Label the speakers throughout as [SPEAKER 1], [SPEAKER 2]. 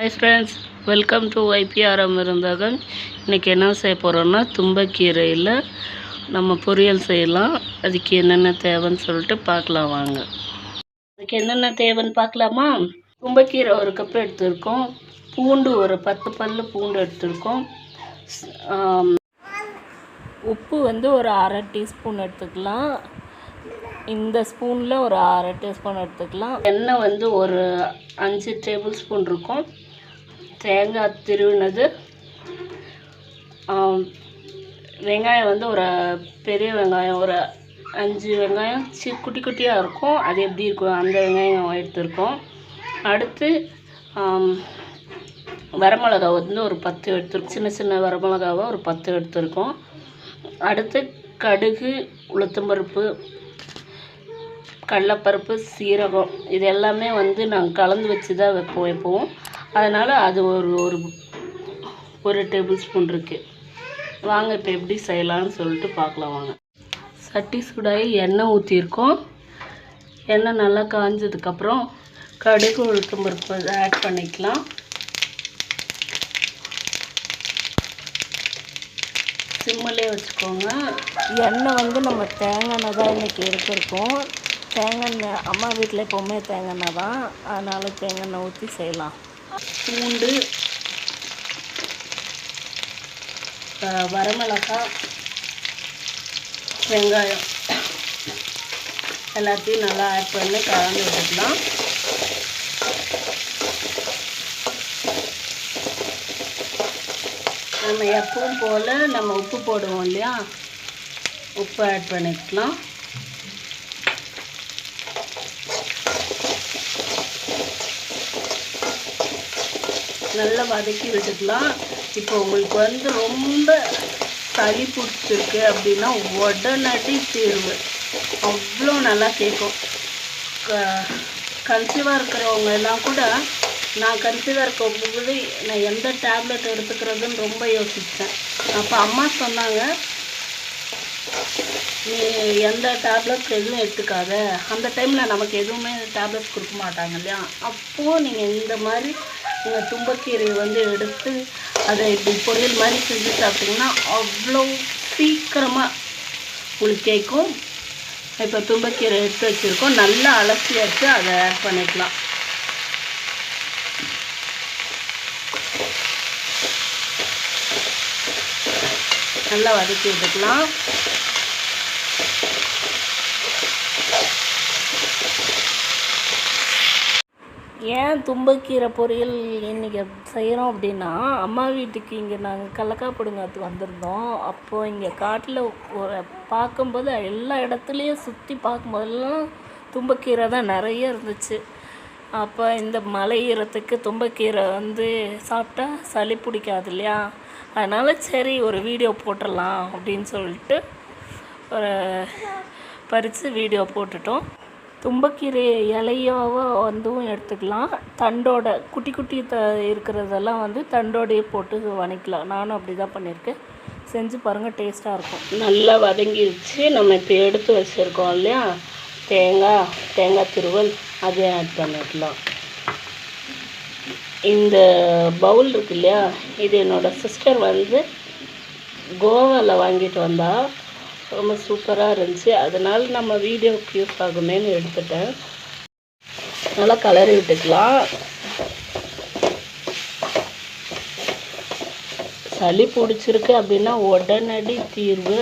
[SPEAKER 1] Hi friends, welcome to ஐபிஆர்எம் விருந்தகம். இன்றைக்கி என்ன செய்ய போகிறோன்னா தும்பக்கீரையில் நம்ம பொரியல் செய்யலாம். அதுக்கு என்னென்ன தேவைன்னு சொல்லிட்டு பார்க்கலாம் வாங்க. அதுக்கு என்னென்ன தேவைன்னு பார்க்கலாமா? தும்பக்கீரை ஒரு கப் எடுத்துருக்கோம், பூண்டு ஒரு 10 பல் பூண்டு எடுத்துருக்கோம், உப்பு ஒரு அரை டீஸ்பூன் எடுத்துக்கலாம். இந்த ஸ்பூனில் ஒரு அரை டீஸ்பூன் எடுத்துக்கலாம். எண்ணெய் ஒரு 5 டேபிள் ஸ்பூன் இருக்கும். தேங்காய் திருவினது, வெங்காயம் ஒரு பெரிய வெங்காயம் ஒரு 5 வெங்காயம் குட்டி குட்டியாக இருக்கும். அது எப்படி இருக்கும் அந்த வெங்காயம் எடுத்துருக்கோம். அடுத்து வரமிளகா ஒரு 10 எடுத்துருக்கோம். சின்ன சின்ன வரமிளகாவை ஒரு 10 எடுத்துருக்கோம். அடுத்து கடுகு, உளுத்தம்பருப்பு, கடலைப்பருப்பு, சீரகம் இது எல்லாமே நாங்கள் கலந்து வச்சு தான் வைப்போம். அதனால் அது ஒரு டேபிள் ஸ்பூன் இருக்குது. வாங்க இப்போ எப்படி செய்யலான்னு சொல்லிட்டு பார்க்கலாம் வாங்க. சட்டி சூடாகி எண்ணெய் ஊற்றிருக்கோம். எண்ணெய் நல்லா காஞ்சதுக்கப்புறம் கடுகு, உளுத்தம்பருப்பு ஆட் பண்ணிக்கலாம். சிம்மிலே வச்சுக்கோங்க. எண்ணெய் நம்ம தேங்காய் எண்ணெய் தான் இன்றைக்கி எடுத்துருக்கோம். தேங்காய் எண்ணெய் அம்மா வீட்டில் எப்போவுமே தேங்காய் எண்ணெய் தான், அதனால் தேங்காய் எண்ணெய் ஊற்றி செய்யலாம். பூண்டு, வரமிளகாய், வெங்காயம் எல்லாத்தையும் நல்லா ஆட் பண்ணி கலந்து விட்டுக்கலாம். நம்ம எப்பவும் போல் நம்ம உப்பு போடுவோம் இல்லையா, உப்பு ஆட் பண்ணிக்கலாம். நல்லா வதக்கி விட்டுக்கலாம். இப்போ உங்களுக்கு ரொம்ப சளி பிடிச்சிருக்கு அப்படின்னா உடனடி தீர்வு அவ்வளோ நல்லா கேட்கும். கன்சீவாக இருக்கிறவங்க எல்லாம் கூட, நான் கன்சீவாக இருக்கும்போது நான் எந்த டேப்லெட் எடுத்துக்கிறதுன்னு ரொம்ப யோசித்தேன். அப்போ அம்மா சொன்னாங்க, நீ எந்த டேப்லெட் எதுவும் எடுத்துக்காத. அந்த டைமில் நமக்கு எதுவுமே டேப்லெட்ஸ் கொடுக்க மாட்டாங்க இல்லையா, அப்போது நீங்கள் இந்த மாதிரி நீங்கள் தும்பக்கீரையை எடுத்து அதை இப்படி பொரியல் மாதிரி செஞ்சு சாப்பிட்டிங்கன்னா அவ்வளோ சீக்கிரமாக உங்களுக்கு கேட்கும். இப்போ தும்பக்கீரை எடுத்து வச்சுருக்கோம், நல்லா அலசி வச்சு அதை ஆட் பண்ணிக்கலாம். நல்லா வதக்கி விட்டுக்கலாம். ஏன் தும்பக்கீரை பொரியல் இன்றைக்கி செய்கிறோம் அப்படின்னா, அம்மா வீட்டுக்கு இங்கே நாங்கள் கடலக்காய் பிடுங்கிறதுக்கு வந்திருந்தோம். அப்போது இங்கே காட்டில் பார்க்கும்போது எல்லா இடத்துலையும் சுற்றி பார்க்கும்போதெல்லாம் தும்பக்கீரை தான் நிறைய இருந்துச்சு. அப்போ இந்த மலை ஈரத்துக்கு தும்பக்கீரை சாப்பிட்டா சளி பிடிக்காது இல்லையா, அதனால் சரி ஒரு வீடியோ போட்டுடலாம் அப்படின்னு சொல்லிட்டு பறித்து வீடியோ போட்டுட்டோம். தும்பக்கீரை இலையாவோ எடுத்துக்கலாம். தண்டோட குட்டி குட்டி இருக்கிறதெல்லாம் தண்டோடையே போட்டு வதக்கலாம். நானும் அப்படி தான் பண்ணியிருக்கேன். செஞ்சு பாருங்கள், டேஸ்ட்டாக இருக்கும். நல்லா வதங்கிடுச்சு. நம்ம இப்போ எடுத்து வச்சுருக்கோம் இல்லையா தேங்காய் திருவல், அதை ஆட் பண்ணிக்கலாம். இந்த பவுல் இருக்கு இல்லையா, இது என்னோடய சிஸ்டர் கோவாவில் வாங்கிட்டு வந்தால் ரொம்ப சூப்பராக இருந்துச்சு. அதனால் நம்ம வீடியோக்கு யூஸ் ஆகுமேன்னு எடுத்துட்டேன். நல்லா கலரி விட்டுக்கலாம். சளி பிடிச்சிருக்கு அப்படின்னா உடனடி தீர்வு,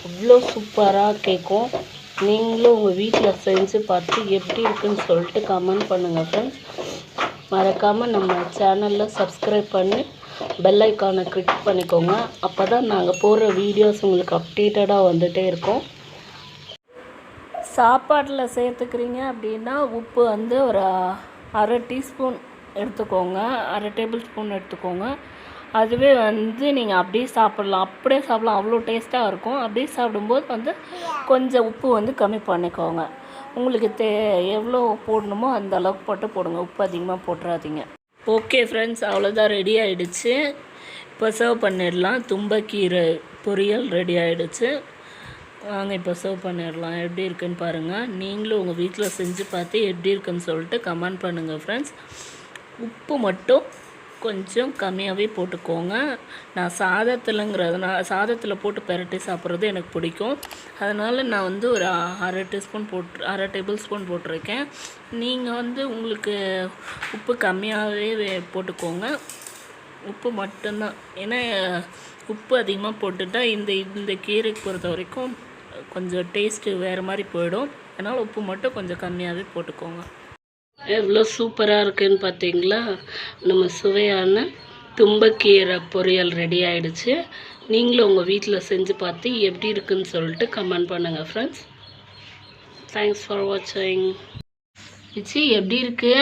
[SPEAKER 1] அவ்வளோ சூப்பராக கேட்கும். நீங்களும் உங்கள் வீட்டில் செஞ்சு பார்த்து எப்படி இருக்குன்னு சொல்லிட்டு கமெண்ட் பண்ணுங்கள் ஃப்ரெண்ட்ஸ். மறக்காமல் நம்ம சேனலில் சப்ஸ்கிரைப் பண்ணி பெல் ஐக்கானை கிளிக் பண்ணிக்கோங்க. அப்போ தான் நாங்கள் போடுற வீடியோஸ் உங்களுக்கு அப்டேட்டடாக வந்துகிட்டே இருக்கும். சாப்பாட்டில் சேர்த்துக்கிறீங்க அப்படின்னா உப்பு ஒரு அரை டீஸ்பூன் எடுத்துக்கோங்க, அரை டேபிள் ஸ்பூன் எடுத்துக்கோங்க. அதுவே நீங்கள் அப்படியே சாப்பிட்லாம், அவ்வளோ டேஸ்ட்டாக இருக்கும். அப்படியே சாப்பிடும்போது கொஞ்சம் உப்பு கம்மி பண்ணிக்கோங்க. உங்களுக்கு எவ்வளோ போடணுமோ அந்த அளவுக்கு போடுங்க. உப்பு அதிகமாக போட்டுறாதீங்க. ஓகே ஃப்ரெண்ட்ஸ், அவ்வளோதான், ரெடி ஆகிடுச்சு. இப்போ சர்வ் பண்ணிடலாம். தும்பக்கீரை பொரியல் ரெடி ஆகிடுச்சு. வாங்க இப்போ சர்வ் பண்ணிடலாம். எப்படி இருக்குன்னு பாருங்கள். நீங்களும் உங்கள் வீட்டில் செஞ்சு பார்த்து எப்படி இருக்குன்னு சொல்லிட்டு கமெண்ட் பண்ணுங்கள் ஃப்ரெண்ட்ஸ். உப்பு மட்டும் கொஞ்சம் கம்மியாகவே போட்டுக்கோங்க. நான் சாதத்தில் போட்டு பெரட்டி சாப்பிட்றது எனக்கு பிடிக்கும். அதனால் நான் வந்து ஒரு அரை டேபிள் ஸ்பூன் போட்டிருக்கேன். நீங்கள் வந்து உங்களுக்கு உப்பு கம்மியாகவே போட்டுக்கோங்க. உப்பு மட்டும்தான். ஏன்னா உப்பு அதிகமாக போட்டுட்டா இந்த கீரைக்கு பொறுத்த வரைக்கும் கொஞ்சம் டேஸ்ட்டு வேறு மாதிரி போயிடும். அதனால் உப்பு மட்டும் கொஞ்சம் கம்மியாகவே போட்டுக்கோங்க. எவ்வளோ சூப்பராக இருக்குதுன்னு பார்த்தீங்களா? நம்ம சுவையான தும்பக்கீரை பொரியல் ரெடி ஆகிடுச்சு. நீங்களும் உங்கள் வீட்டில் செஞ்சு பார்த்து எப்படி இருக்குன்னு சொல்லிட்டு கமெண்ட் பண்ணுங்கள் ஃப்ரெண்ட்ஸ். தேங்க்ஸ் ஃபார் வாட்சிங். இச்சி எப்படி இருக்கு?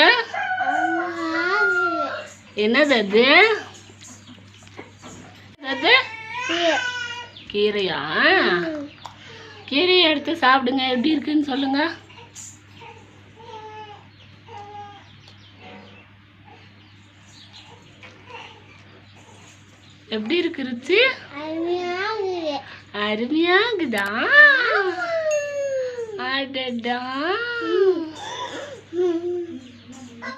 [SPEAKER 1] என்னது அது? அது கீரையா? கீரையை எடுத்து சாப்பிடுங்க. எப்படி இருக்குன்னு சொல்லுங்க. எப்படி இருக்கு ருச்சி? அருமையாகுதா? அடடா.